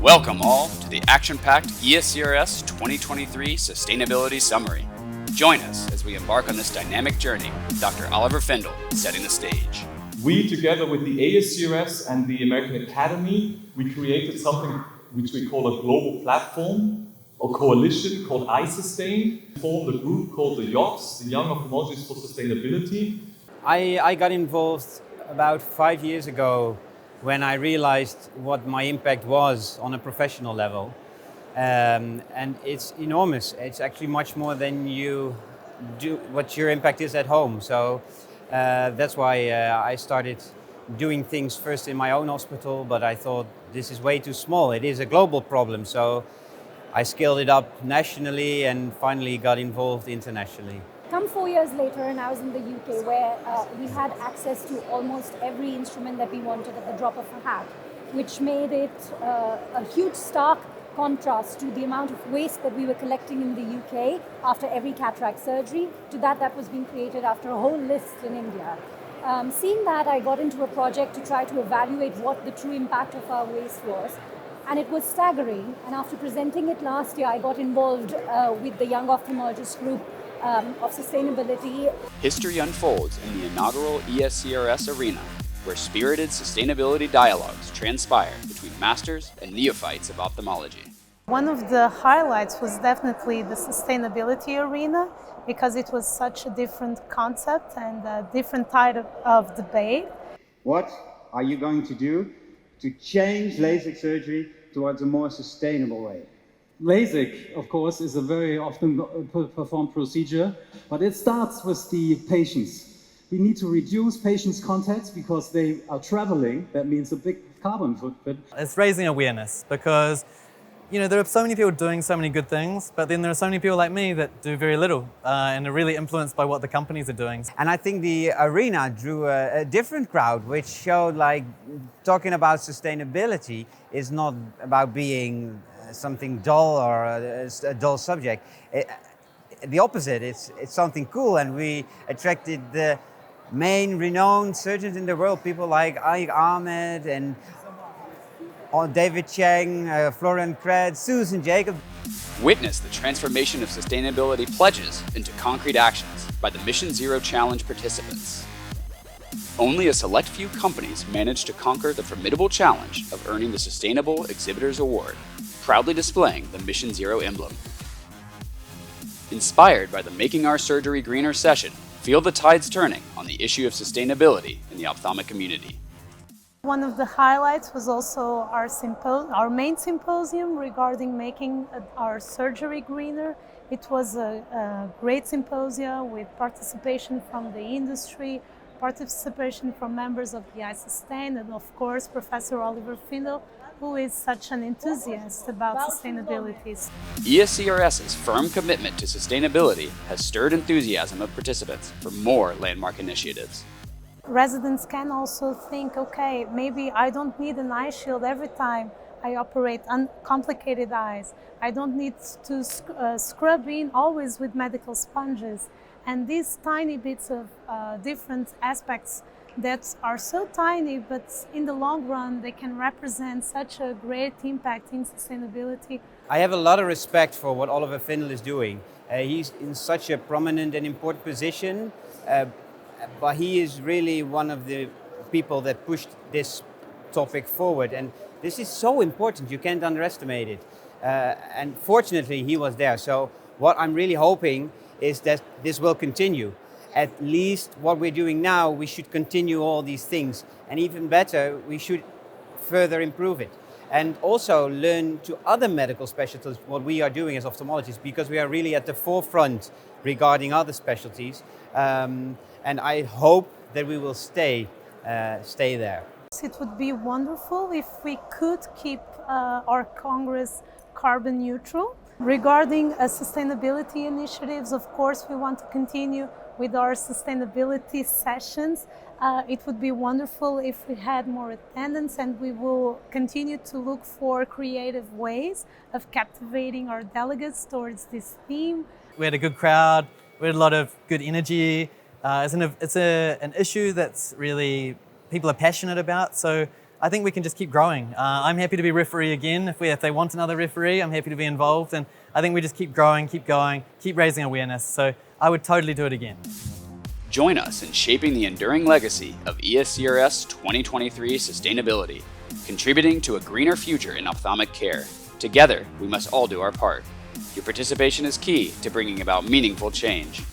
Welcome all to the action-packed ESCRS 2023 Sustainability Summary. Join us as we embark on this dynamic journey with Dr. Oliver Findl setting the stage. We, together with the ESCRS and the American Academy, we created something which we call a global platform or coalition called iSustain, formed a group called the YOFS, the Young Ophthalmologists for Sustainability. I got involved about 5 years ago when I realized what my impact was on a professional level. And it's enormous. It's actually much more than you do, what your impact is at home. So that's why I started doing things first in my own hospital, but I thought this is way too small. It is a global problem. So I scaled it up nationally and finally got involved internationally. Come 4 years later, and I was in the UK where we had access to almost every instrument that we wanted at the drop of a hat, which made it a huge stark contrast to the amount of waste that we were collecting in the UK after every cataract surgery to that was being created after a whole list in India. Seeing that, I got into a project to try to evaluate what the true impact of our waste was. And it was staggering. And after presenting it last year, I got involved with the Young Ophthalmologists group of sustainability. History unfolds in the inaugural ESCRS arena, where spirited sustainability dialogues transpire between masters and neophytes of ophthalmology. One of the highlights was definitely the sustainability arena, because it was such a different concept and a different type of debate. What are you going to do to change LASIK surgery towards a more sustainable way? LASIK, of course, is a very often performed procedure, but it starts with the patients. We need to reduce patients' contacts because they are traveling. That means a big carbon footprint. It's raising awareness because, there are so many people doing so many good things, but then there are so many people like me that do very little and are really influenced by what the companies are doing. And I think the arena drew a different crowd, which showed talking about sustainability is not about being something dull or a dull subject. The opposite, it's something cool, and we attracted the main renowned surgeons in the world, people like Ike Ahmed and David Chang, Florian Kretz, Susan Jacob. Witness the transformation of sustainability pledges into concrete actions by the Mission Zero Challenge participants. Only a select few companies managed to conquer the formidable challenge of earning the Sustainable Exhibitors Award, proudly displaying the Mission Zero emblem. Inspired by the Making Our Surgery Greener session, feel the tides turning on the issue of sustainability in the ophthalmic community. One of the highlights was also our main symposium regarding making our surgery greener. It was a great symposium with participation from the industry, participation from members of the iSustain, and of course Professor Oliver Findl, who is such an enthusiast about sustainability. ESCRS's firm commitment to sustainability has stirred enthusiasm of participants for more landmark initiatives. Residents can also think, okay, maybe I don't need an eye shield every time I operate complicated eyes. I don't need to scrub in always with medical sponges. And these tiny bits of different aspects that are so tiny, but in the long run, they can represent such a great impact in sustainability. I have a lot of respect for what Oliver Findl is doing. He's in such a prominent and important position, but he is really one of the people that pushed this topic forward. And this is so important, you can't underestimate it. And fortunately, he was there. So what I'm really hoping is that this will continue. At least what we're doing now, we should continue all these things. And even better, we should further improve it. And also learn to other medical specialties what we are doing as ophthalmologists, because we are really at the forefront regarding other specialties. And I hope that we will stay there. It would be wonderful if we could keep our Congress carbon neutral. Regarding sustainability initiatives, of course, we want to continue with our sustainability sessions. It would be wonderful if we had more attendance, and we will continue to look for creative ways of captivating our delegates towards this theme. We had a good crowd, we had a lot of good energy. It's an issue that's really people are passionate about, so I think we can just keep growing. I'm happy to be referee again. If they want another referee, I'm happy to be involved. And I think we just keep growing, keep going, keep raising awareness. So I would totally do it again. Join us in shaping the enduring legacy of ESCRS 2023 sustainability, contributing to a greener future in ophthalmic care. Together, we must all do our part. Your participation is key to bringing about meaningful change.